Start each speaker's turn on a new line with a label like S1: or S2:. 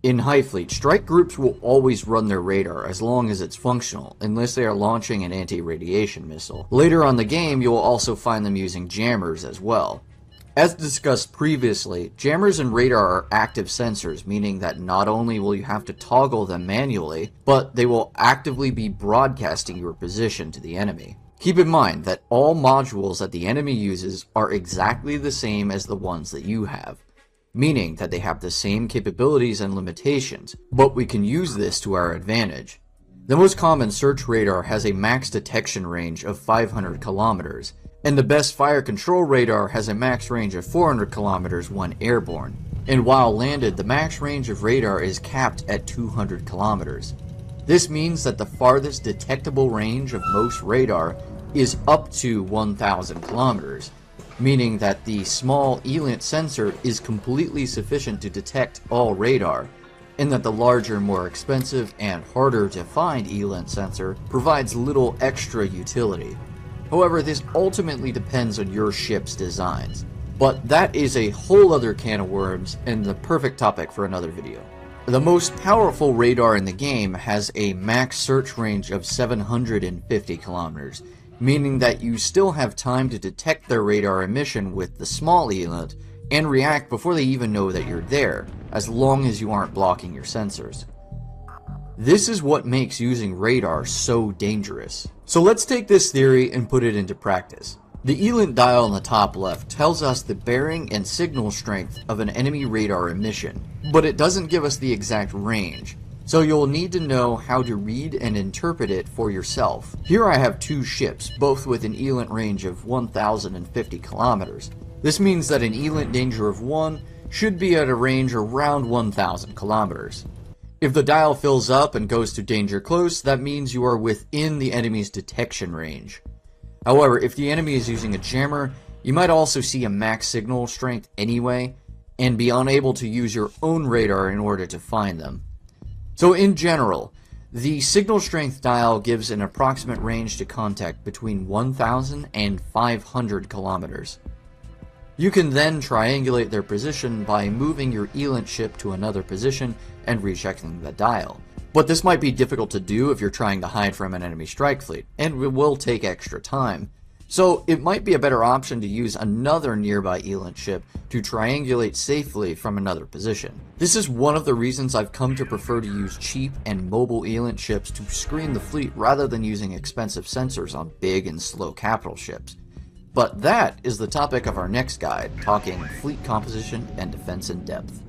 S1: In Highfleet, strike groups will always run their radar as long as it's functional, unless they are launching an anti-radiation missile. Later on the game, you will also find them using jammers as well. As discussed previously, jammers and radar are active sensors, meaning that not only will you have to toggle them manually, but they will actively be broadcasting your position to the enemy. Keep in mind that all modules that the enemy uses are exactly the same as the ones that you have, meaning that they have the same capabilities and limitations, but we can use this to our advantage. The most common search radar has a max detection range of 500 kilometers, and the best fire control radar has a max range of 400 kilometers when airborne, and while landed the max range of radar is capped at 200 kilometers. This means that the farthest detectable range of most radar is up to 1000 kilometers, meaning that the small Elint sensor is completely sufficient to detect all radar, and that the larger, more expensive, and harder to find Elint sensor provides little extra utility. However, this ultimately depends on your ship's designs, but that is a whole other can of worms and the perfect topic for another video. The most powerful radar in the game has a max search range of 750 kilometers, meaning that you still have time to detect their radar emission with the small Elint and react before they even know that you're there, as long as you aren't blocking your sensors. This is what makes using radar so dangerous. So let's take this theory and put it into practice. The Elint dial on the top left tells us the bearing and signal strength of an enemy radar emission, but it doesn't give us the exact range. So you'll need to know how to read and interpret it for yourself. Here I have two ships, both with an Elint range of 1050 kilometers. This means that an Elint danger of 1 should be at a range around 1000 kilometers. If the dial fills up and goes to danger close, that means you are within the enemy's detection range. However, if the enemy is using a jammer, you might also see a max signal strength anyway, and be unable to use your own radar in order to find them. So in general, the signal strength dial gives an approximate range to contact between 1000 and 500 kilometers. You can then triangulate their position by moving your Elint ship to another position and rechecking the dial. But this might be difficult to do if you're trying to hide from an enemy strike fleet, and it will take extra time. So it might be a better option to use another nearby Elint ship to triangulate safely from another position. This is one of the reasons I've come to prefer to use cheap and mobile Elint ships to screen the fleet rather than using expensive sensors on big and slow capital ships. But that is the topic of our next guide, talking fleet composition and defense in depth.